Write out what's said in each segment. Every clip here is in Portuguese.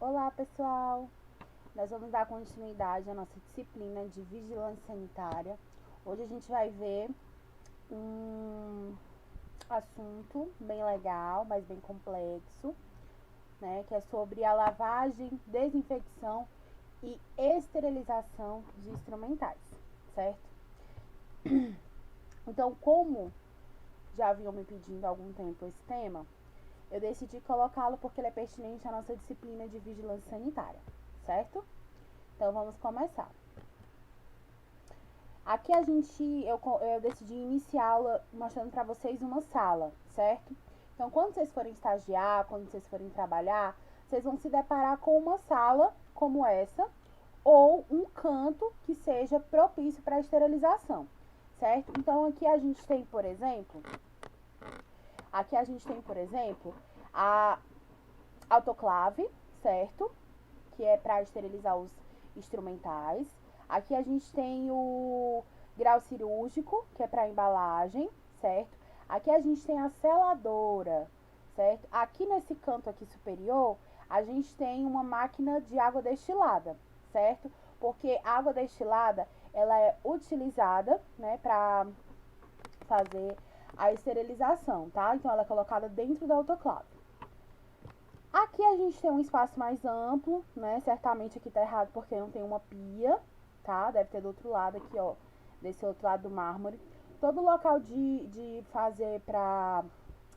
Olá, pessoal! Nós vamos dar continuidade à nossa disciplina de vigilância sanitária. Hoje a gente vai ver um assunto bem legal, mas bem complexo, né? Que é sobre a lavagem, desinfecção e esterilização de instrumentais, certo? Então, como já haviam me pedindo há algum tempo esse tema, eu decidi colocá-lo porque ele é pertinente à nossa disciplina de vigilância sanitária, certo? Então, vamos começar. Aqui eu decidi iniciá-la mostrando para vocês uma sala, certo? Então, quando vocês forem estagiar, quando vocês forem trabalhar, vocês vão se deparar com uma sala como essa, ou um canto que seja propício para esterilização, certo? Então, aqui a gente tem, por exemplo, a autoclave, certo? Que é para esterilizar os instrumentais. Aqui a gente tem o grau cirúrgico, que é para embalagem, certo? Aqui a gente tem a seladora, certo? Aqui nesse canto aqui superior, a gente tem uma máquina de água destilada, certo? Porque a água destilada, ela é utilizada, né, para fazer a esterilização, tá? Então, ela é colocada dentro da autoclave. Aqui a gente tem um espaço mais amplo, né? Certamente aqui tá errado porque não tem uma pia, tá? Deve ter do outro lado aqui, ó. Desse outro lado do mármore. Todo local de fazer pra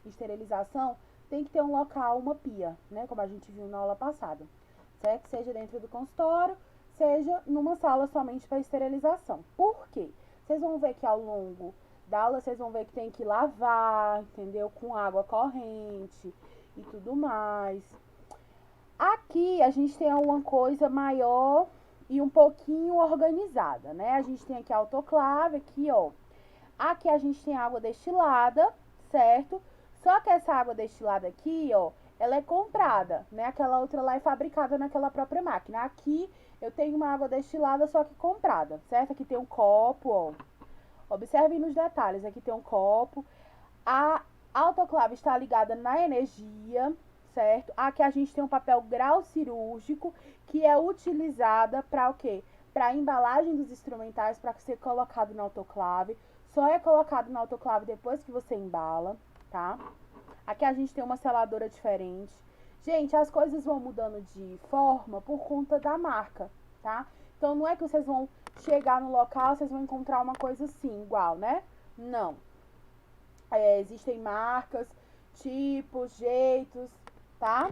esterilização tem que ter um local, uma pia, né? Como a gente viu na aula passada, certo? Seja dentro do consultório, seja numa sala somente para esterilização. Por quê? Vocês vão ver que ao longo da aula, vocês vão ver que tem que lavar, entendeu? Com água corrente e tudo mais. Aqui a gente tem uma coisa maior e um pouquinho organizada, né? A gente tem aqui a autoclave, aqui, ó. Aqui a gente tem água destilada, certo? Só que essa água destilada aqui, ó, ela é comprada, né? Aquela outra lá é fabricada naquela própria máquina. Aqui eu tenho uma água destilada, só que comprada, certo? Aqui tem um copo, ó. Observem nos detalhes, aqui tem um copo. A autoclave está ligada na energia, certo? Aqui a gente tem um papel grau cirúrgico, que é utilizada para o quê? Para a embalagem dos instrumentais, para ser colocado na autoclave. Só é colocado na autoclave depois que você embala, tá? Aqui a gente tem uma seladora diferente. Gente, as coisas vão mudando de forma por conta da marca, tá? Então, não é que vocês vão chegar no local, vocês vão encontrar uma coisa assim, igual, né? Não. Existem marcas, tipos, jeitos, tá?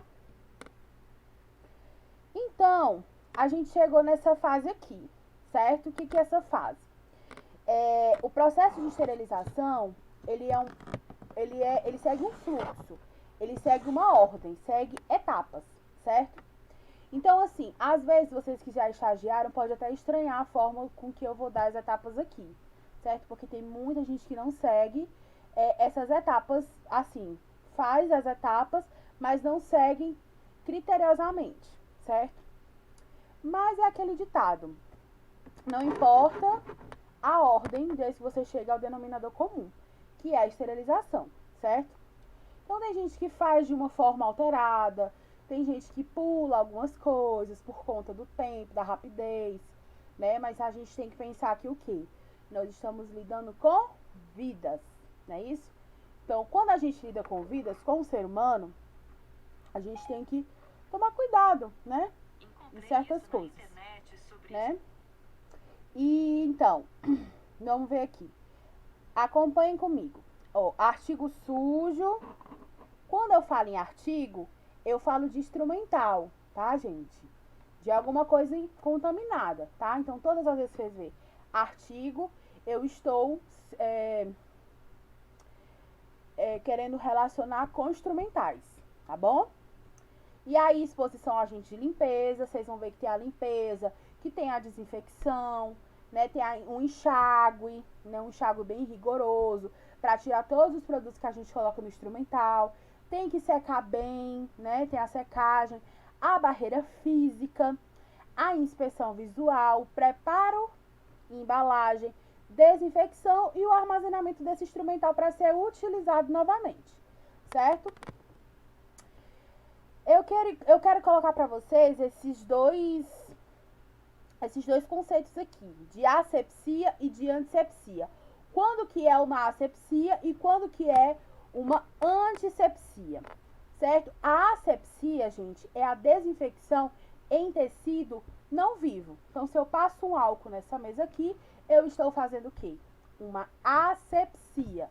Então, a gente chegou nessa fase aqui, certo? O que é essa fase? O processo de esterilização, ele segue um fluxo, ele segue uma ordem, segue etapas, certo? Então, assim, às vezes vocês que já estagiaram podem até estranhar a forma com que eu vou dar as etapas aqui, certo? Porque tem muita gente que não segue essas etapas, assim, faz as etapas, mas não seguem criteriosamente, certo? Mas é aquele ditado, não importa a ordem desde que você chega ao denominador comum, que é a esterilização, certo? Então tem gente que faz de uma forma alterada, tem gente que pula algumas coisas por conta do tempo, da rapidez, né? Mas a gente tem que pensar que o quê? Nós estamos lidando com vidas, não é isso? Então, quando a gente lida com vidas, com o ser humano, a gente tem que tomar cuidado, né? Em certas coisas, né? E então, vamos ver aqui. Acompanhem comigo. Ó, artigo sujo. Quando eu falo em artigo, eu falo de instrumental, tá, gente? De alguma coisa contaminada, tá? Então, todas as vezes que vocês verem artigo, eu estou querendo relacionar com instrumentais, tá bom? E aí, exposição a agente de limpeza, vocês vão ver que tem a limpeza, que tem a desinfecção, né? Tem um enxágue, né? Um enxágue bem rigoroso, para tirar todos os produtos que a gente coloca no instrumental. Tem que secar bem, né? Tem a secagem, a barreira física, a inspeção visual, preparo e embalagem, desinfecção e o armazenamento desse instrumental para ser utilizado novamente, certo? Eu quero colocar para vocês esses dois conceitos aqui, de asepsia e de antisepsia. Quando que é uma asepsia e quando que é uma antisepsia, certo? A asepsia, gente, é a desinfecção em tecido não vivo. Então, se eu passo um álcool nessa mesa aqui, eu estou fazendo o quê? Uma asepsia.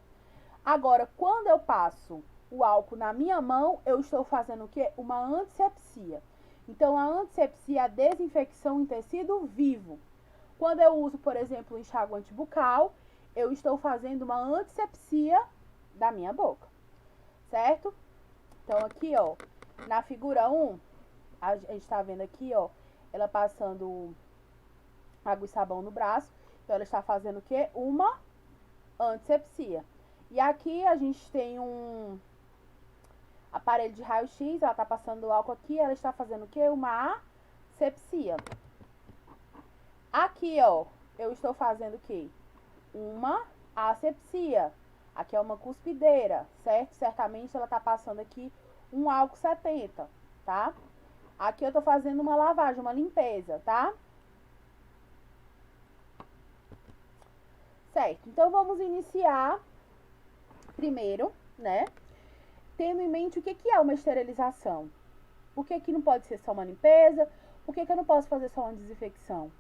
Agora, quando eu passo o álcool na minha mão, eu estou fazendo o quê? Uma antisepsia. Então, a antisepsia é a desinfecção em tecido vivo. Quando eu uso, por exemplo, o enxaguante bucal, eu estou fazendo uma antisepsia da minha boca, certo? Então, aqui, ó, na figura 1, a gente tá vendo aqui, ó, ela passando água e sabão no braço. Então, ela está fazendo o quê? Uma antisepsia. E aqui a gente tem um aparelho de raio-x, ela tá passando álcool aqui, ela está fazendo o quê? Uma asepsia. Aqui, ó, eu estou fazendo o quê? Uma asepsia. Aqui é uma cuspideira, certo? Certamente ela tá passando aqui um álcool 70, tá? Aqui eu tô fazendo uma lavagem, uma limpeza, tá? Certo, então vamos iniciar primeiro, né? Tendo em mente o que é uma esterilização. Por que não pode ser só uma limpeza? Por que eu não posso fazer só uma desinfecção?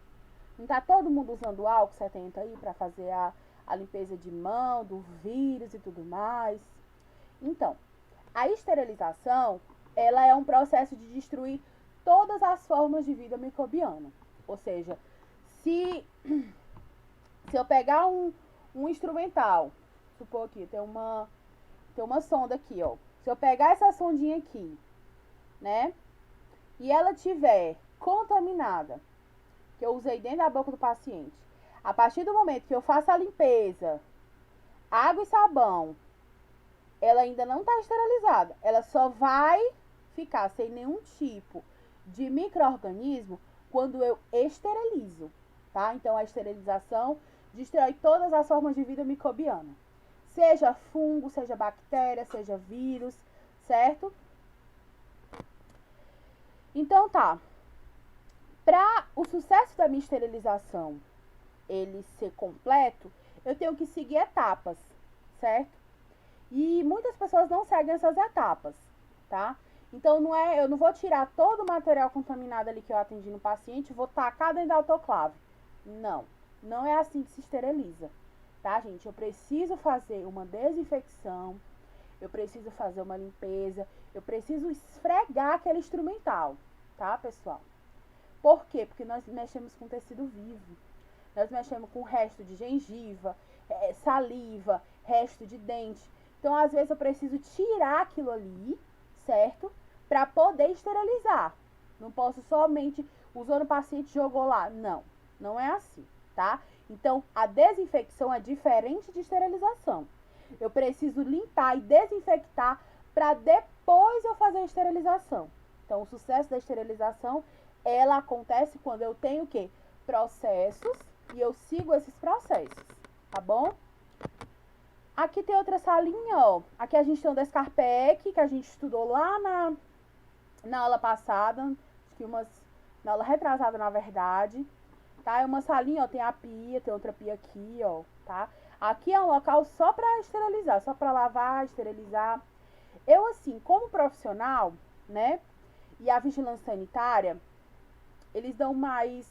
Não tá todo mundo usando álcool 70 aí para fazer a limpeza de mão, do vírus e tudo mais? Então, a esterilização, ela é um processo de destruir todas as formas de vida microbiana. Ou seja, se eu pegar um instrumental, supor aqui, tem uma sonda aqui, ó. Se eu pegar essa sondinha aqui, né, e ela tiver contaminada, que eu usei dentro da boca do paciente, a partir do momento que eu faço a limpeza, água e sabão, ela ainda não está esterilizada. Ela só vai ficar sem nenhum tipo de micro-organismo quando eu esterilizo, tá? Então, a esterilização destrói todas as formas de vida microbiana. Seja fungo, seja bactéria, seja vírus, certo? Então, tá. Para o sucesso da minha esterilização ele ser completo, eu tenho que seguir etapas, certo? E muitas pessoas não seguem essas etapas, tá? Então, eu não vou tirar todo o material contaminado ali que eu atendi no paciente e vou tacar dentro da autoclave. Não, não é assim que se esteriliza, tá, gente? Eu preciso fazer uma desinfecção, eu preciso fazer uma limpeza, eu preciso esfregar aquele instrumental, tá, pessoal? Por quê? Porque nós mexemos com tecido vivo. Nós mexemos com resto de gengiva, saliva, resto de dente. Então, às vezes, eu preciso tirar aquilo ali, certo? Para poder esterilizar. Não posso somente usando o paciente jogou lá. Não, não é assim, tá? Então, a desinfecção é diferente de esterilização. Eu preciso limpar e desinfectar para depois eu fazer a esterilização. Então, o sucesso da esterilização, ela acontece quando eu tenho o quê? Processos e eu sigo esses processos, tá bom? Aqui tem outra salinha, ó. Aqui a gente tem o Descarpec, que a gente estudou lá na aula passada, acho que na aula retrasada, na verdade, tá? É uma salinha, ó, tem a pia, tem outra pia aqui, ó, tá? Aqui é um local só pra esterilizar, só pra lavar, esterilizar. Eu, assim, como profissional, né, e a vigilância sanitária, eles dão mais,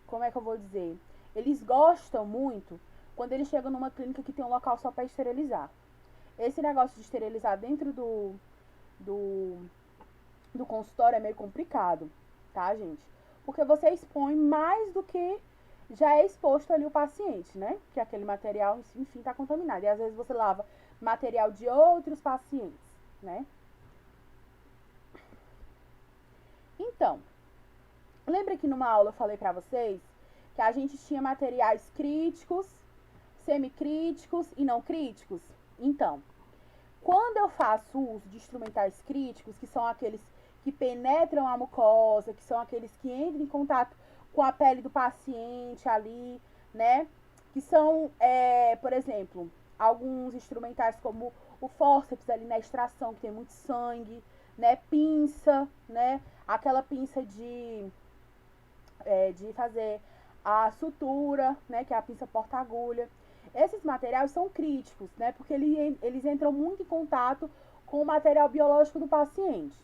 como é que eu vou dizer? Eles gostam muito quando eles chegam numa clínica que tem um local só para esterilizar. Esse negócio de esterilizar dentro do consultório é meio complicado, tá, gente? Porque você expõe mais do que já é exposto ali o paciente, né? Que aquele material, enfim, tá contaminado. E às vezes você lava material de outros pacientes, né? Então, lembra que numa aula eu falei pra vocês que a gente tinha materiais críticos, semicríticos e não críticos? Então, quando eu faço uso de instrumentais críticos, que são aqueles que penetram a mucosa, que são aqueles que entram em contato com a pele do paciente ali, né? Que são, por exemplo, alguns instrumentais como o fórceps ali na extração, que tem muito sangue, né? Pinça, né? Aquela pinça de fazer a sutura, né? Que é a pinça porta-agulha. Esses materiais são críticos, né? Porque eles entram muito em contato com o material biológico do paciente.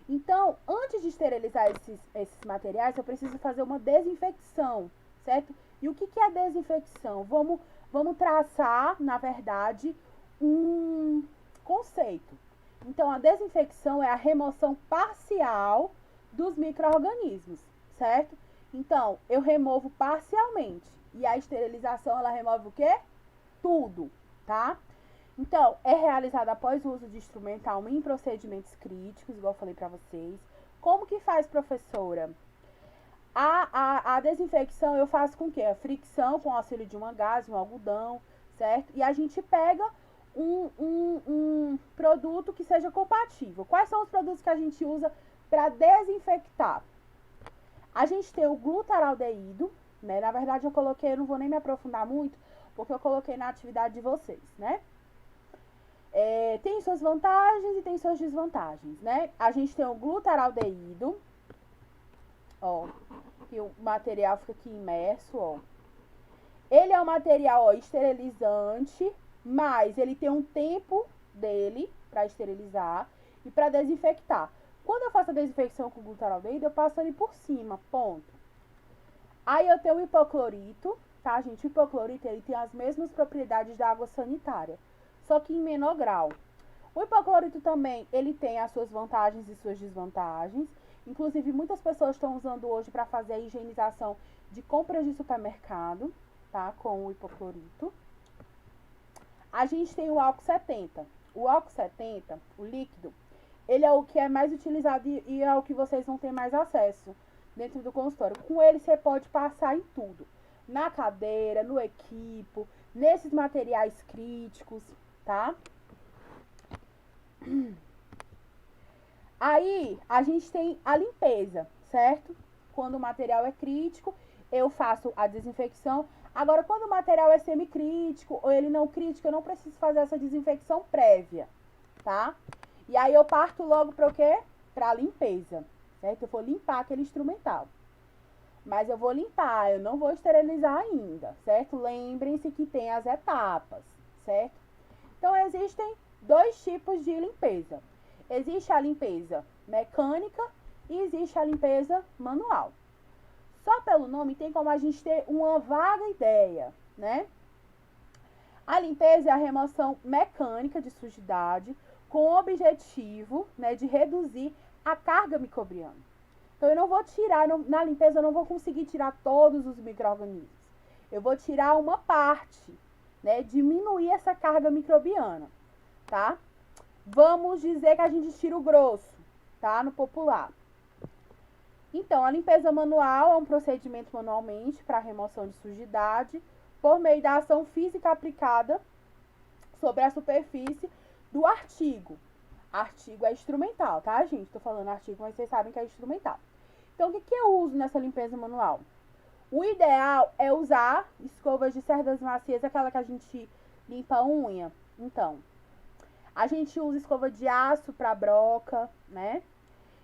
Então, antes de esterilizar esses materiais, eu preciso fazer uma desinfecção, certo? E o que é desinfecção? Vamos traçar, na verdade, um conceito. Então, a desinfecção é a remoção parcial dos micro-organismos, certo? Então, eu removo parcialmente. E a esterilização, ela remove o quê? Tudo, tá? Então, é realizada após o uso de instrumental em procedimentos críticos, igual eu falei pra vocês. Como que faz, professora? A desinfecção eu faço com o quê? A fricção com o auxílio de uma gaze, um algodão, certo? E a gente pega um produto que seja compatível. Quais são os produtos que a gente usa para desinfectar? A gente tem o glutaraldeído, né? Na verdade eu coloquei, eu não vou nem me aprofundar muito, porque eu coloquei na atividade de vocês, né? Tem suas vantagens e tem suas desvantagens, né? A gente tem o glutaraldeído, ó, e o material fica aqui imerso, ó. Ele é um material, ó, esterilizante, mas ele tem um tempo dele para esterilizar e para desinfectar. Quando eu faço a desinfecção com o glutaraldeído, eu passo ali por cima, ponto. Aí eu tenho o hipoclorito, tá, gente? O hipoclorito, ele tem as mesmas propriedades da água sanitária, só que em menor grau. O hipoclorito também, ele tem as suas vantagens e suas desvantagens. Inclusive, muitas pessoas estão usando hoje para fazer a higienização de compras de supermercado, tá? Com o hipoclorito. A gente tem o álcool 70. O álcool 70, o líquido, ele é o que é mais utilizado e é o que vocês vão ter mais acesso dentro do consultório. Com ele, você pode passar em tudo. Na cadeira, no equipo, nesses materiais críticos, tá? Aí, a gente tem a limpeza, certo? Quando o material é crítico, eu faço a desinfecção. Agora, quando o material é semicrítico ou ele não crítico, eu não preciso fazer essa desinfecção prévia, tá? E aí, eu parto logo para o quê? Para a limpeza, certo? Eu vou limpar aquele instrumental. Mas eu vou limpar, eu não vou esterilizar ainda, certo? Lembrem-se que tem as etapas, certo? Então, existem dois tipos de limpeza. Existe a limpeza mecânica e existe a limpeza manual. Só pelo nome tem como a gente ter uma vaga ideia, né? A limpeza é a remoção mecânica de sujidade com o objetivo, né, de reduzir a carga microbiana. Então, eu não vou tirar, na limpeza eu não vou conseguir tirar todos os micro-organismos. Eu vou tirar uma parte, né, diminuir essa carga microbiana, tá? Vamos dizer que a gente tira o grosso, tá? No popular. Então, a limpeza manual é um procedimento manualmente para remoção de sujidade por meio da ação física aplicada sobre a superfície do artigo. Artigo é instrumental, tá, gente? Tô falando artigo, mas vocês sabem que é instrumental. Então, o que eu uso nessa limpeza manual? O ideal é usar escovas de cerdas macias, aquela que a gente limpa a unha. Então, a gente usa escova de aço para broca, né?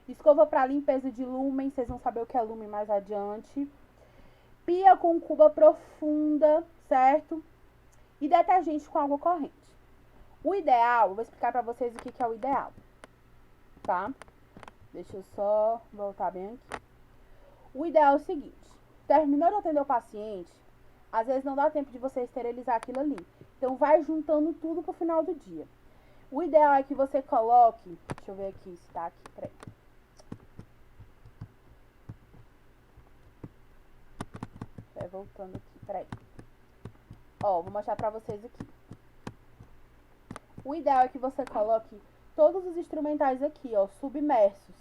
Escova para limpeza de lúmen, vocês vão saber o que é lúmen mais adiante. Pia com cuba profunda, certo? E detergente com água corrente. O ideal, eu vou explicar para vocês o que é o ideal, tá? Deixa eu só voltar bem aqui. O ideal é o seguinte: terminou de atender o paciente, às vezes não dá tempo de você esterilizar aquilo ali. Então, vai juntando tudo pro final do dia. O ideal é que você coloque... Deixa eu ver aqui se tá aqui, peraí. Vai voltando aqui, peraí. Ó, vou mostrar pra vocês aqui. O ideal é que você coloque todos os instrumentais aqui, ó, submersos,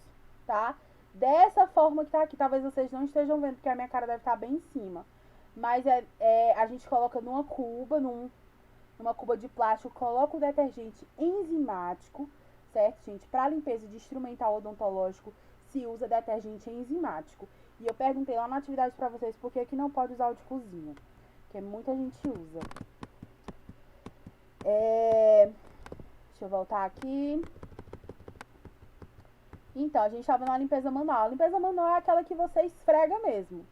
tá? Dessa forma que tá aqui. Talvez vocês não estejam vendo, porque a minha cara deve estar bem em cima. Mas a gente coloca numa cuba, numa cuba de plástico, coloca o detergente enzimático, certo, gente? Para limpeza de instrumental odontológico, se usa detergente enzimático. E eu perguntei lá na atividade para vocês por que não pode usar o de cozinha, porque muita gente usa. Deixa eu voltar aqui. Então, a gente estava na limpeza manual. A limpeza manual é aquela que você esfrega mesmo,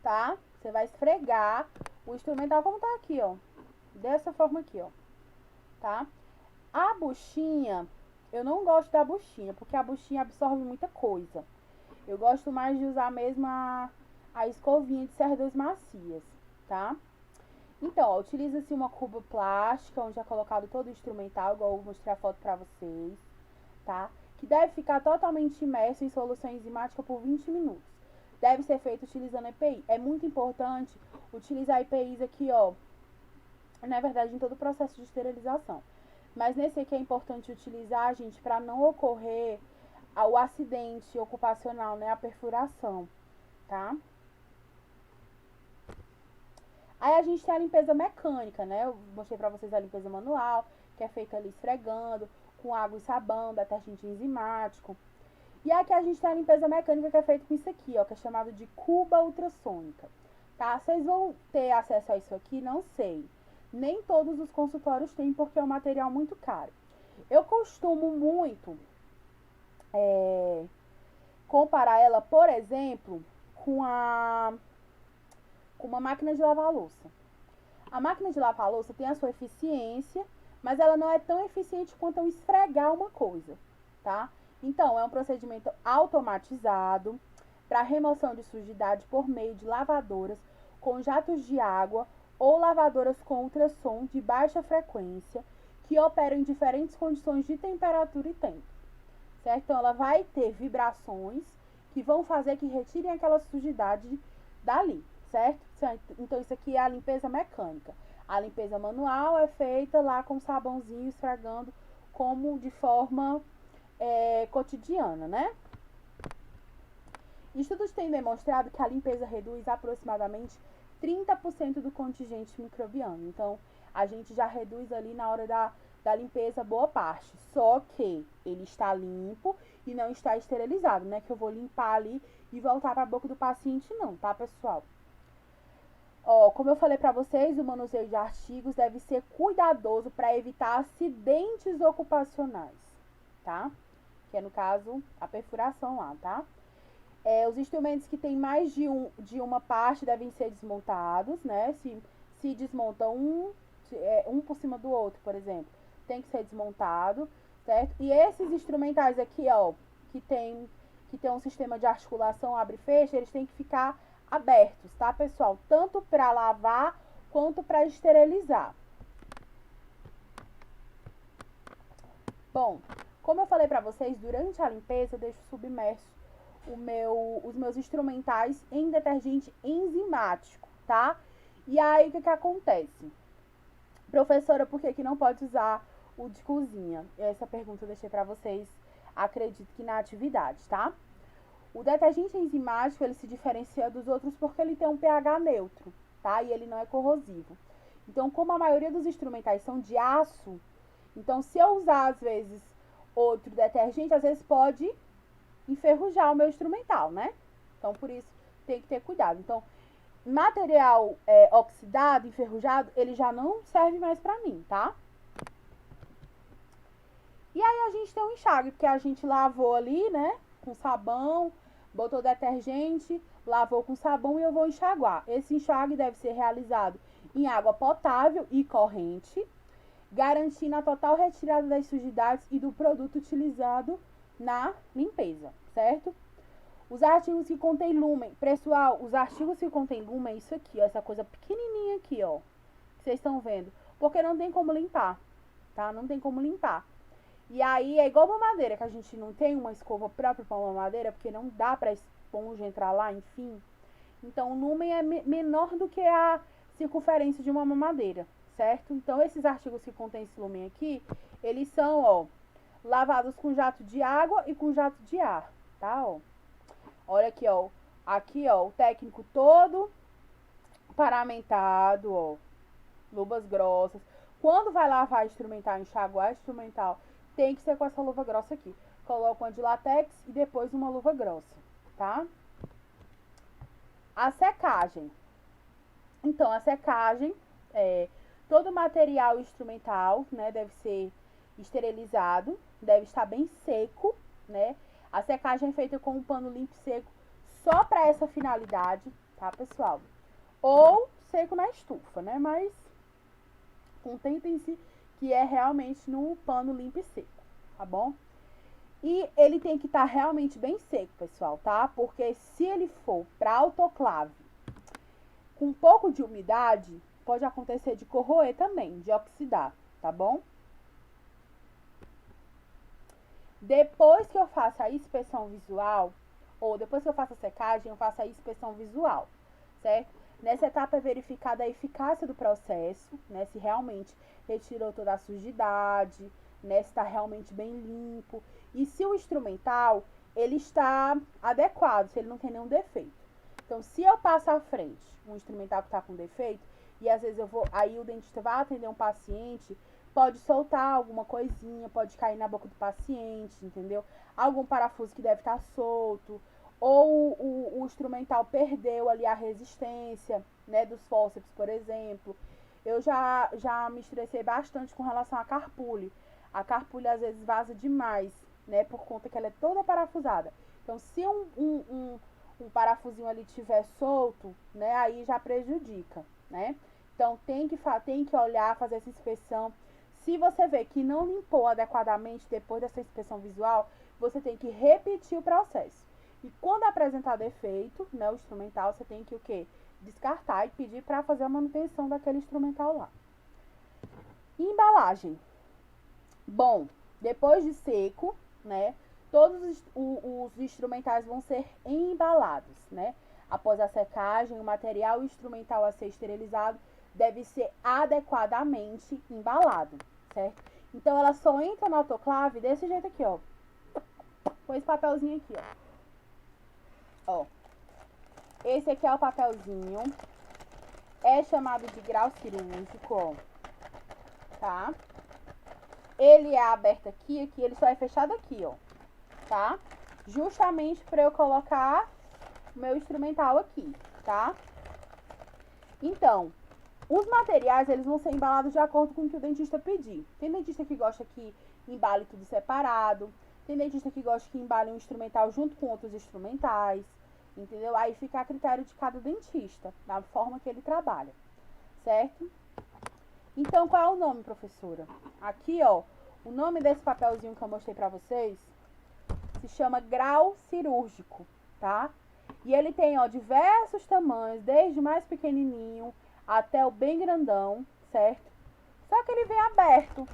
tá? Você vai esfregar o instrumental como tá aqui, ó. Dessa forma aqui, ó. Tá? A buchinha, eu não gosto da buchinha, porque a buchinha absorve muita coisa. Eu gosto mais de usar mesmo a escovinha de cerdas macias, tá? Então, ó, utiliza-se uma cuba plástica, onde é colocado todo o instrumental, igual eu mostrei a foto pra vocês, tá? Que deve ficar totalmente imerso em solução enzimática por 20 minutos. Deve ser feito utilizando EPI. É muito importante utilizar EPIs aqui, ó, na verdade, em todo o processo de esterilização. Mas nesse aqui é importante utilizar, gente, para não ocorrer o acidente ocupacional, né, a perfuração, tá? Aí a gente tem a limpeza mecânica, né? Eu mostrei pra vocês a limpeza manual, que é feita ali esfregando, com água e sabão, detergente enzimático. E aqui a gente tem a limpeza mecânica, que é feita com isso aqui, ó, que é chamado de cuba ultrassônica, tá? Vocês vão ter acesso a isso aqui? Não sei. Nem todos os consultórios têm, porque é um material muito caro. Eu costumo muito comparar ela, por exemplo, com uma máquina de lavar louça. A máquina de lavar louça tem a sua eficiência, mas ela não é tão eficiente quanto eu esfregar uma coisa, tá? Então, é um procedimento automatizado para remoção de sujidade por meio de lavadoras com jatos de água ou lavadoras com ultrassom de baixa frequência que operam em diferentes condições de temperatura e tempo, certo? Então, ela vai ter vibrações que vão fazer que retirem aquela sujidade dali, certo? Então, isso aqui é a limpeza mecânica. A limpeza manual é feita lá com sabãozinho, esfregando como de forma cotidiana, né? Estudos têm demonstrado que a limpeza reduz aproximadamente 30% do contingente microbiano. Então, a gente já reduz ali na hora da limpeza boa parte. Só que ele está limpo e não está esterilizado, né? Que eu vou limpar ali e voltar para a boca do paciente não, tá, pessoal? Ó, como eu falei para vocês, o manuseio de artigos deve ser cuidadoso para evitar acidentes ocupacionais, tá? Que é, no caso, a perfuração lá, tá? Os instrumentos que têm mais de uma parte devem ser desmontados, né? Se desmonta um por cima do outro, por exemplo, tem que ser desmontado, certo? E esses instrumentais aqui, ó, que tem um sistema de articulação abre e fecha, eles têm que ficar abertos, tá, pessoal? Tanto para lavar quanto para esterilizar. Bom, como eu falei para vocês, durante a limpeza eu deixo submerso os meus instrumentais em detergente enzimático, tá? E aí, o que acontece? Professora, por que não pode usar o de cozinha? Essa pergunta eu deixei para vocês, acredito que na atividade, tá? O detergente enzimático, ele se diferencia dos outros porque ele tem um pH neutro, tá? E ele não é corrosivo. Então, como a maioria dos instrumentais são de aço, então se eu usar, às vezes, outro detergente, às vezes pode enferrujar o meu instrumental, né? Então, por isso, tem que ter cuidado. Então, material oxidado, enferrujado, ele já não serve mais pra mim, tá? E aí, a gente tem um enxágue, porque a gente lavou ali, né? Com sabão, botou detergente, lavou com sabão e eu vou enxaguar. Esse enxágue deve ser realizado em água potável e corrente, garantindo a total retirada das sujidades e do produto utilizado na limpeza, certo? Os artigos que contêm lúmen, pessoal, os artigos que contêm lúmen é isso aqui, ó, essa coisa pequenininha aqui, ó, que vocês estão vendo, porque não tem como limpar, tá? Não tem como limpar. E aí é igual mamadeira, que a gente não tem uma escova própria para mamadeira, porque não dá para esponja entrar lá, enfim. Então o lúmen é menor do que a circunferência de uma mamadeira, certo? Então esses artigos que contêm esse lúmen aqui, eles são, ó, lavados com jato de água e com jato de ar, tá, ó. Olha aqui, ó. Aqui, ó, o técnico todo paramentado, ó. Luvas grossas. Quando vai lavar instrumental, enxaguar instrumental, tem que ser com essa luva grossa aqui. Coloca uma de látex e depois uma luva grossa, tá? A secagem. Então, a secagem, todo material instrumental, né, deve ser esterilizado, deve estar bem seco, né? A secagem é feita com um pano limpo e seco só para essa finalidade, tá, pessoal? Ou seco na estufa, né? Mas contentem-se que é realmente no pano limpo e seco, tá bom? E ele tem que estar realmente bem seco, pessoal, tá? Porque se ele for para autoclave com um pouco de umidade, pode acontecer de corroer também, de oxidar, tá bom? Depois que eu faço a inspeção visual, ou depois que eu faço a secagem, eu faço a inspeção visual, certo? Nessa etapa é verificada a eficácia do processo, né? Se realmente retirou toda a sujidade, né? Se está realmente bem limpo. E se o instrumental, ele está adequado, se ele não tem nenhum defeito. Então, se eu passo à frente um instrumental que está com defeito, e às vezes aí o dentista vai atender um paciente, pode soltar alguma coisinha, pode cair na boca do paciente, entendeu? Algum parafuso que deve estar solto, ou o instrumental perdeu ali a resistência, né, dos fórceps, por exemplo. Eu já me estressei bastante com relação à carpule. A carpule às vezes vaza demais, né, por conta que ela é toda parafusada. Então, se um parafusinho ali tiver solto, né, aí já prejudica, né? Então, tem que olhar, fazer essa inspeção. Se você vê que não limpou adequadamente depois dessa inspeção visual, você tem que repetir o processo. E quando apresentar defeito, né, o instrumental, você tem que o quê? Descartar e pedir para fazer a manutenção daquele instrumental lá. Embalagem. Bom, depois de seco, né, todos os instrumentais vão ser embalados, né? Após a secagem, o material instrumental a ser esterilizado deve ser adequadamente embalado, certo? Então, ela só entra no autoclave desse jeito aqui, ó. Com esse papelzinho aqui, ó. Esse aqui é o papelzinho. É chamado de grau cirúrgico, ó. Tá? Ele é aberto aqui, ele só é fechado aqui, ó. Tá? Justamente para eu colocar o meu instrumental aqui, tá? Então, os materiais, eles vão ser embalados de acordo com o que o dentista pedir. Tem dentista que gosta que embale tudo separado. Tem dentista que gosta que embale um instrumental junto com outros instrumentais. Entendeu? Aí fica a critério de cada dentista, da forma que ele trabalha. Certo? Então, qual é o nome, professora? Aqui, ó, o nome desse papelzinho que eu mostrei pra vocês se chama grau cirúrgico, tá? E ele tem, ó, diversos tamanhos, desde o mais pequenininho até o bem grandão, certo? Só que ele vem aberto,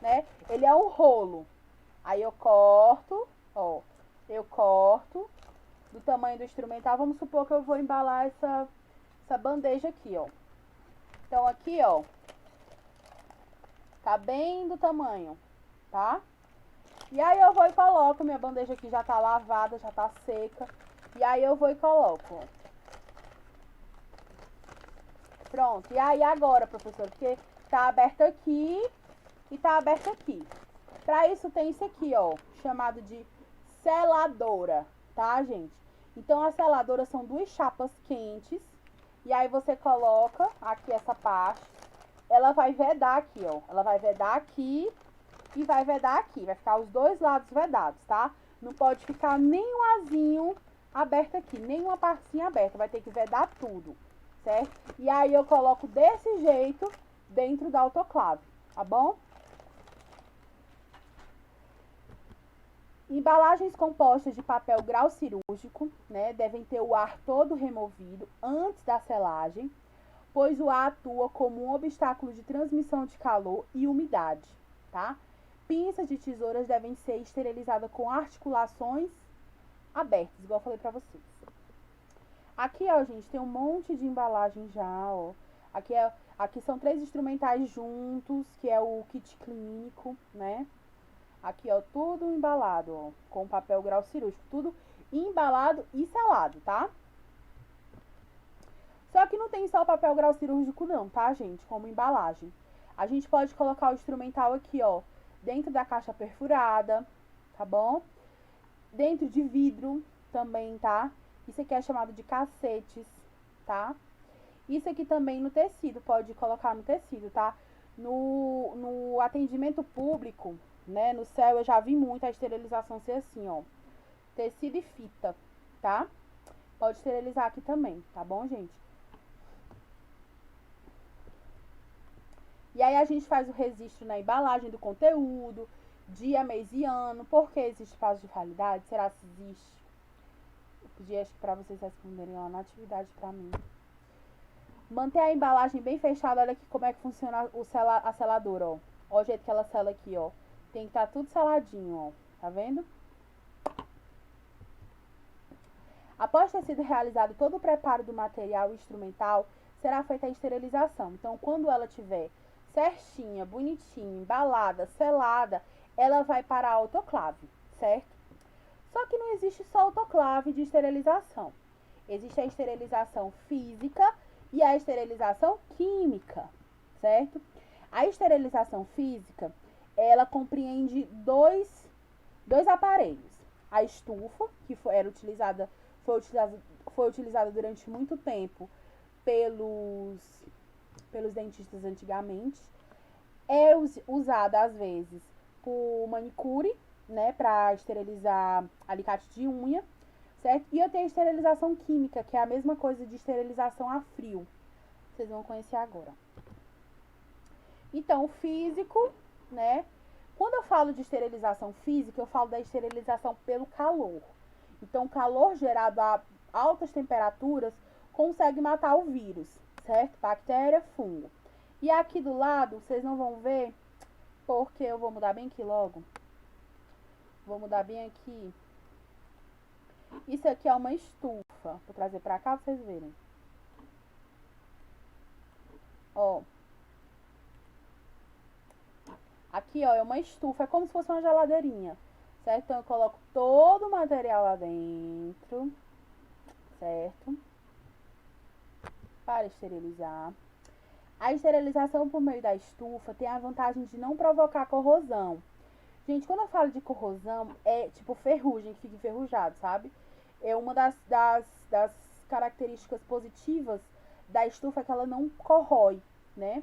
né? Ele é um rolo. Aí eu corto, ó, eu corto do tamanho do instrumental. Vamos supor que eu vou embalar essa bandeja aqui, ó. Então, aqui, ó, tá bem do tamanho, tá? E aí eu vou e coloco, minha bandeja aqui já tá lavada, já tá seca. E aí eu vou e coloco, ó. Pronto. E aí agora, professor, porque tá aberto aqui e tá aberto aqui. Pra isso tem isso aqui, ó, chamado de seladora, tá, gente? Então, as seladoras são duas chapas quentes. E aí você coloca aqui essa parte. Ela vai vedar aqui, ó. Ela vai vedar aqui e vai vedar aqui. Vai ficar os dois lados vedados, tá? Não pode ficar nem um azinho aberto aqui, nem uma partezinha aberta. Vai ter que vedar tudo, certo? E aí eu coloco desse jeito dentro da autoclave, tá bom? Embalagens compostas de papel grau cirúrgico, né, devem ter o ar todo removido antes da selagem, pois o ar atua como um obstáculo de transmissão de calor e umidade, tá? Pinças de tesouras devem ser esterilizadas com articulações abertas, igual eu falei pra vocês. Aqui, ó, gente, tem um monte de embalagem já, ó. Aqui são 3 instrumentais juntos, que é o kit clínico, né? Aqui, ó, tudo embalado, ó, com papel grau cirúrgico, tudo embalado e selado, tá? Só que não tem só o papel grau cirúrgico não, tá, gente, como embalagem. A gente pode colocar o instrumental aqui, ó, dentro da caixa perfurada, tá bom? Dentro de vidro também, tá? Isso aqui é chamado de cacetes, tá? Isso aqui também no tecido, pode colocar no tecido, tá? No atendimento público, né, no céu eu já vi muito a esterilização ser assim, ó, tecido e fita, tá? Pode esterilizar aqui também, tá bom, gente? E aí a gente faz o registro na embalagem do conteúdo, dia, mês e ano. Por que existe prazo de validade? Será que existe? Eu pedi acho que pra vocês responderem lá na atividade pra mim. Manter a embalagem bem fechada. Olha aqui como é que funciona a seladora, ó. Olha o jeito que ela sela aqui, ó. Tem que estar tudo seladinho, ó. Tá vendo? Após ter sido realizado todo o preparo do material instrumental, será feita a esterilização. Então, quando ela tiver certinha, bonitinha, embalada, selada, ela vai para a autoclave, certo? Só que não existe só autoclave de esterilização. Existe a esterilização física e a esterilização química, certo? A esterilização física, ela compreende dois aparelhos. A estufa, que foi utilizada durante muito tempo pelos dentistas antigamente. É usada, às vezes, por manicure, né, para esterilizar alicate de unha, certo? E eu tenho a esterilização química, que é a mesma coisa de esterilização a frio. Vocês vão conhecer agora. Então, o físico, né? Quando eu falo de esterilização física, eu falo da esterilização pelo calor. Então, o calor gerado a altas temperaturas consegue matar o vírus, certo? Bactéria, fungo. E aqui do lado, vocês não vão ver, porque eu vou mudar bem aqui logo. Vou mudar bem aqui. Isso aqui é uma estufa. Vou trazer pra cá pra vocês verem. Ó. Aqui, ó, é uma estufa. É como se fosse uma geladeirinha, certo? Então, eu coloco todo o material lá dentro, certo? Para esterilizar. A esterilização por meio da estufa tem a vantagem de não provocar corrosão. Gente, quando eu falo de corrosão, é tipo ferrugem, que fica enferrujado, sabe? É uma das características positivas da estufa, é que ela não corrói, né?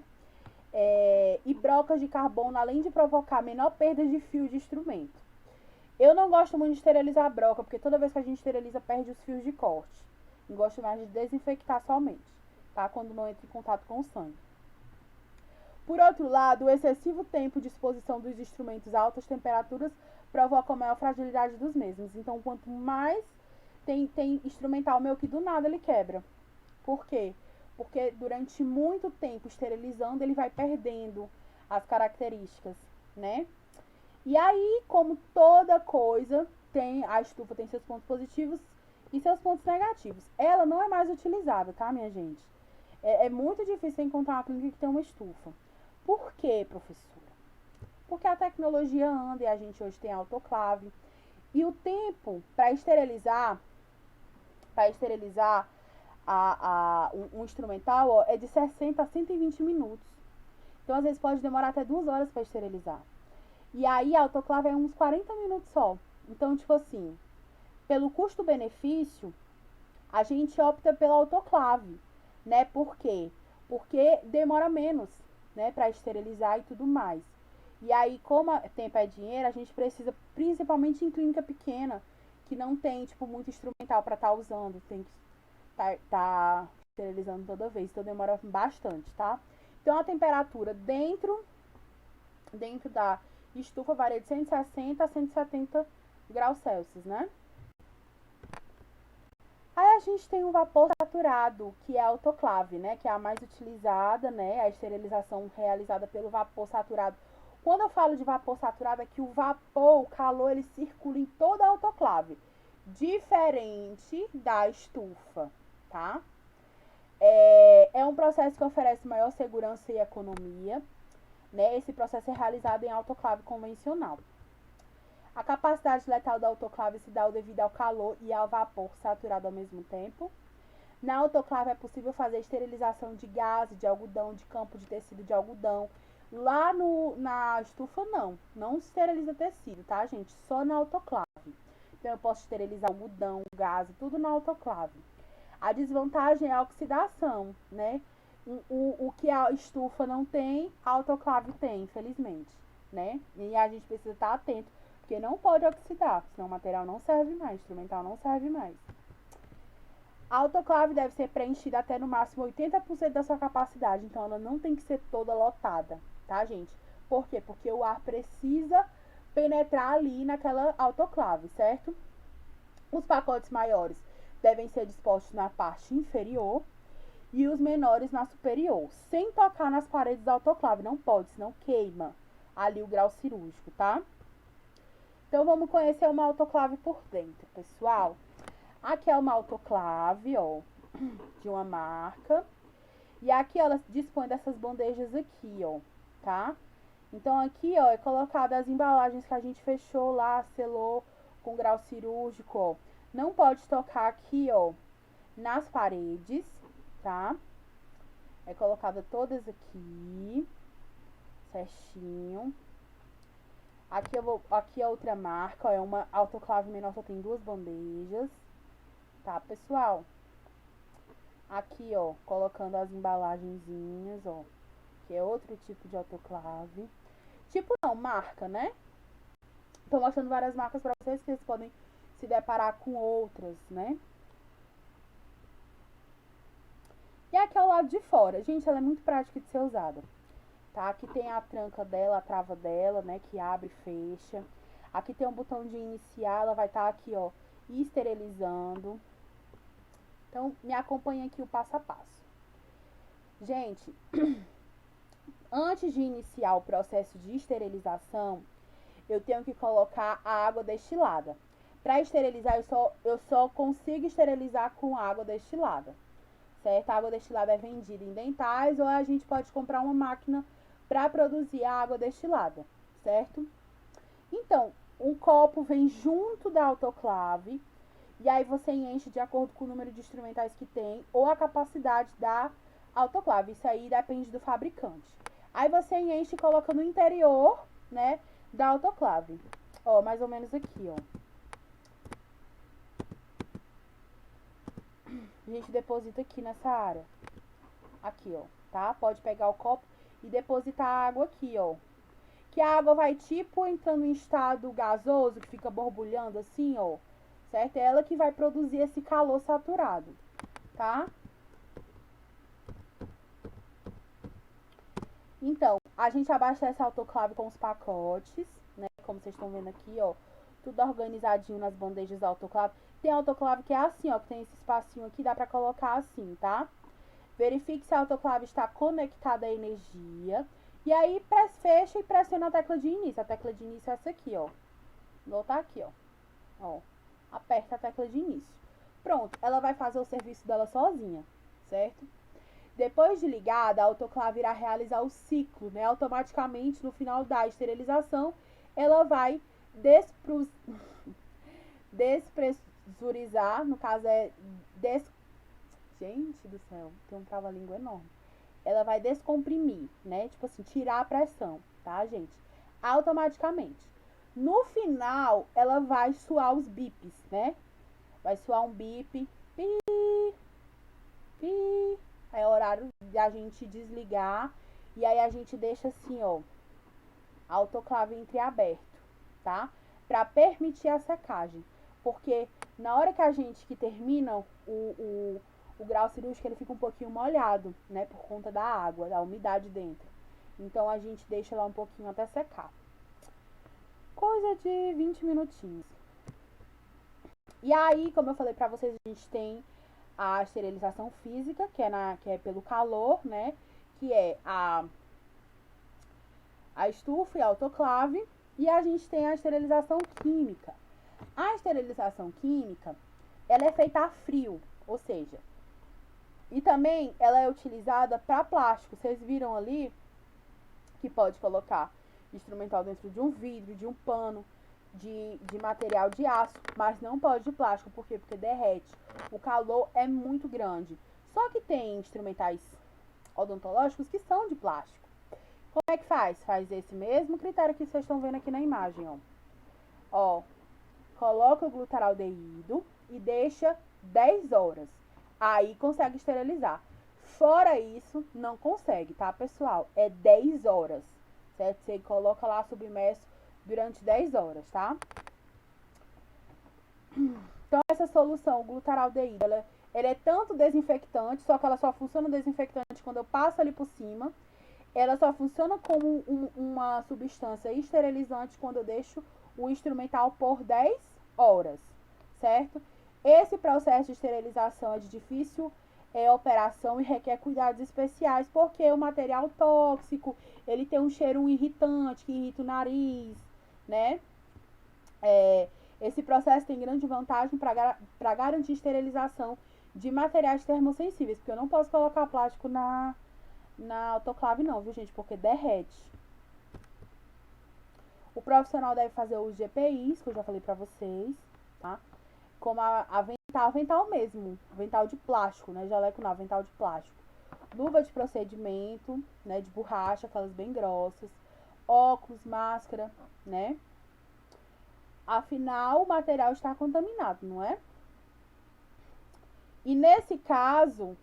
E brocas de carbono, além de provocar menor perda de fio de instrumento. Eu não gosto muito de esterilizar a broca, porque toda vez que a gente esteriliza, perde os fios de corte. Eu gosto mais de desinfectar somente, tá? Quando não entra em contato com o sangue. Por outro lado, o excessivo tempo de exposição dos instrumentos a altas temperaturas provoca maior fragilidade dos mesmos. Então, quanto mais tem instrumental meu que do nada ele quebra. Por quê? Porque durante muito tempo esterilizando, ele vai perdendo as características, né? E aí, como toda coisa, a estufa tem seus pontos positivos e seus pontos negativos. Ela não é mais utilizável, tá, minha gente? É muito difícil encontrar uma clínica que tem uma estufa. Por quê, professora? Porque a tecnologia anda e a gente hoje tem autoclave. E o tempo para esterilizar um instrumental, ó, é de 60 a 120 minutos. Então, às vezes, pode demorar até 2 horas para esterilizar. E aí, a autoclave é uns 40 minutos só. Então, tipo assim, pelo custo-benefício, a gente opta pela autoclave, né? Por quê? Porque demora menos, né, para esterilizar e tudo mais. E aí, como tempo é dinheiro, a gente precisa, principalmente em clínica pequena, que não tem, tipo, muito instrumental para estar usando, tem que tá esterilizando toda vez, então demora bastante, tá? Então, a temperatura dentro da estufa varia de 160 a 170 graus Celsius, né? Aí a gente tem o vapor saturado, que é a autoclave, né? Que é a mais utilizada, né? A esterilização realizada pelo vapor saturado. Quando eu falo de vapor saturado, é que o vapor, o calor, ele circula em toda a autoclave. Diferente da estufa, tá? É um processo que oferece maior segurança e economia, né? Esse processo é realizado em autoclave convencional. A capacidade letal da autoclave se dá devido ao calor e ao vapor saturado ao mesmo tempo. Na autoclave é possível fazer esterilização de gases, de algodão, de campo de tecido de algodão. Lá na estufa não esteriliza tecido, tá, gente? Só na autoclave. Então eu posso esterilizar algodão, gás, tudo na autoclave. A desvantagem é a oxidação, né? O que a estufa não tem, a autoclave tem, infelizmente, né? E a gente precisa estar atento, porque não pode oxidar, senão o material não serve mais, o instrumental não serve mais. A autoclave deve ser preenchida até no máximo 80% da sua capacidade, então ela não tem que ser toda lotada, tá, gente? Por quê? Porque o ar precisa penetrar ali naquela autoclave, certo? Os pacotes maiores devem ser dispostos na parte inferior e os menores na superior, sem tocar nas paredes da autoclave. Não pode, senão queima ali o grau cirúrgico, tá? Então vamos conhecer uma autoclave por dentro, pessoal. Aqui é uma autoclave, ó, de uma marca. E aqui ela dispõe dessas bandejas aqui, ó, tá? Então aqui, ó, é colocada as embalagens que a gente fechou lá, selou com grau cirúrgico, ó. Não pode tocar aqui, ó, nas paredes, tá? É colocada todas aqui, certinho. Aqui é outra marca, ó, é uma autoclave menor, só tem 2 bandejas, tá, pessoal? Aqui, ó, colocando as embalagenzinhas, ó, que é outro tipo de autoclave. Tipo não, marca, né? Tô mostrando várias marcas pra vocês que vocês podem se deparar com outras, né? E aqui ao lado de fora, gente, ela é muito prática de ser usada, tá? Aqui tem a tranca dela, a trava dela, né, que abre e fecha. Aqui tem um botão de iniciar, ela vai estar aqui, ó, esterilizando. Então, me acompanha aqui o passo a passo. Gente, antes de iniciar o processo de esterilização, eu tenho que colocar a água destilada. Para esterilizar, eu só consigo esterilizar com água destilada, certo? A água destilada é vendida em dentais ou a gente pode comprar uma máquina para produzir a água destilada, certo? Então, um copo vem junto da autoclave e aí você enche de acordo com o número de instrumentais que tem ou a capacidade da autoclave. Isso aí depende do fabricante. Aí você enche e coloca no interior, né, da autoclave. Ó, mais ou menos aqui, ó. A gente deposita aqui nessa área. Aqui, ó, tá? Pode pegar o copo e depositar a água aqui, ó. Que a água vai tipo entrando em estado gasoso, que fica borbulhando assim, ó. Certo? É ela que vai produzir esse calor saturado, tá? Então, a gente abastece a autoclave com os pacotes, né? Como vocês estão vendo aqui, ó. Tudo organizadinho nas bandejas da autoclave. Tem autoclave que é assim, ó, que tem esse espacinho aqui, dá pra colocar assim, tá? Verifique se a autoclave está conectada à energia. E aí, fecha e pressiona a tecla de início. A tecla de início é essa aqui, ó. Vou botar aqui, ó. Aperta a tecla de início. Pronto, ela vai fazer o serviço dela sozinha, certo? Depois de ligada, a autoclave irá realizar o ciclo, né? Automaticamente, no final da esterilização, ela vai despressurizar, no caso Gente do céu, tem um trava-língua enorme. Ela vai descomprimir, né? Tipo assim, tirar a pressão, tá, gente? Automaticamente. No final, ela vai soar os bips, né? Vai soar um bip, pi, pi. É horário de a gente desligar. E aí a gente deixa assim, ó, a autoclave entreaberto, tá? Pra permitir a secagem. Porque na hora que termina o grau cirúrgico, ele fica um pouquinho molhado, né? Por conta da água, da umidade dentro. Então a gente deixa lá um pouquinho até secar. Coisa de 20 minutinhos. E aí, como eu falei pra vocês, a gente tem a esterilização física, que é pelo calor, né? Que é a estufa e a autoclave. E a gente tem a esterilização química. A esterilização química, ela é feita a frio, ou seja, e também ela é utilizada para plástico. Vocês viram ali que pode colocar instrumental dentro de um vidro, de um pano, de material de aço, mas não pode de plástico. Por quê? Porque derrete. O calor é muito grande. Só que tem instrumentais odontológicos que são de plástico. Como é que faz? Faz esse mesmo critério que vocês estão vendo aqui na imagem, ó. Coloca o glutaraldeído e deixa 10 horas. Aí consegue esterilizar. Fora isso, não consegue, tá, pessoal? É 10 horas, certo? Você coloca lá submerso durante 10 horas, tá? Então, essa solução, o glutaraldeído, ela é tanto desinfectante, só que ela só funciona desinfectante quando eu passo ali por cima. Ela só funciona como uma substância esterilizante quando eu deixo o instrumental por 10 horas, certo? Esse processo de esterilização é de difícil operação e requer cuidados especiais, porque o material tóxico, ele tem um cheiro irritante, que irrita o nariz, né? Esse processo tem grande vantagem para garantir esterilização de materiais termossensíveis, porque eu não posso colocar plástico na autoclave não, viu, gente? Porque derrete. O profissional deve fazer os GPIs, que eu já falei pra vocês, tá? Como avental mesmo, avental de plástico, né? Jaleco não, avental de plástico. Luva de procedimento, né? De borracha, aquelas bem grossas. Óculos, máscara, né? Afinal, o material está contaminado, não é? E nesse caso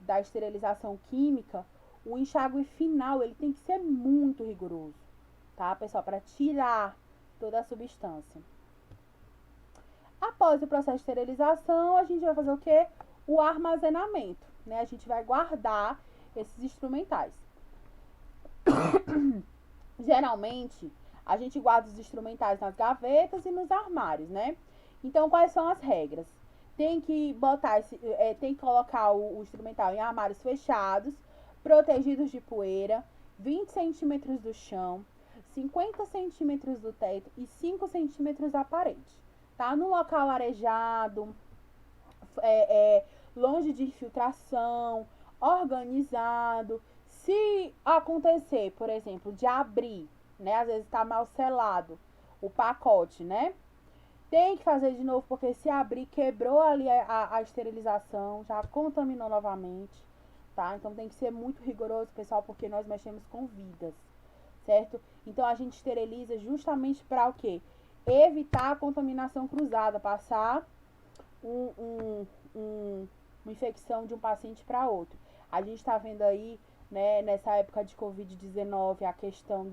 da esterilização química, o enxágue final ele tem que ser muito rigoroso, tá, pessoal? Para tirar toda a substância. Após o processo de esterilização, a gente vai fazer o quê? O armazenamento, né? A gente vai guardar esses instrumentais. Geralmente, a gente guarda os instrumentais nas gavetas e nos armários, né? Então, quais são as regras? Tem que tem que colocar o instrumental em armários fechados, protegidos de poeira, 20 centímetros do chão, 50 centímetros do teto e 5 centímetros da parede. Tá? No local arejado, longe de infiltração, organizado. Se acontecer, por exemplo, de abrir, né? Às vezes está mal selado o pacote, né? Tem que fazer de novo, porque se abrir, quebrou ali a esterilização, já contaminou novamente, tá? Então tem que ser muito rigoroso, pessoal, porque nós mexemos com vidas, certo? Então a gente esteriliza justamente para o quê? Evitar a contaminação cruzada, passar uma infecção de um paciente para outro. A gente está vendo aí, né, nessa época de Covid-19, a questão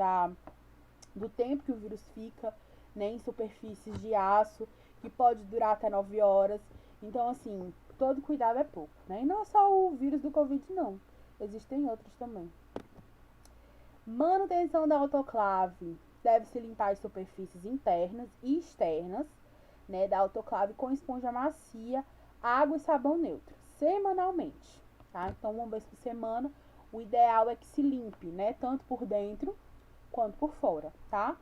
do tempo que o vírus fica, né, em superfícies de aço, que pode durar até 9 horas. Então, assim, todo cuidado é pouco, né? E não é só o vírus do Covid, não. Existem outros também. Manutenção da autoclave. Deve-se limpar as superfícies internas e externas, né, da autoclave com esponja macia, água e sabão neutro, semanalmente, tá? Então, uma vez por semana, o ideal é que se limpe, né, tanto por dentro quanto por fora, tá?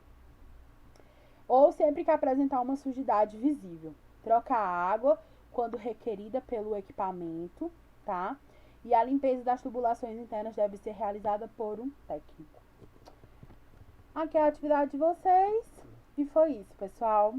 Ou sempre que apresentar uma sujidade visível. Trocar a água quando requerida pelo equipamento, tá? E a limpeza das tubulações internas deve ser realizada por um técnico. Aqui é a atividade de vocês. E foi isso, pessoal.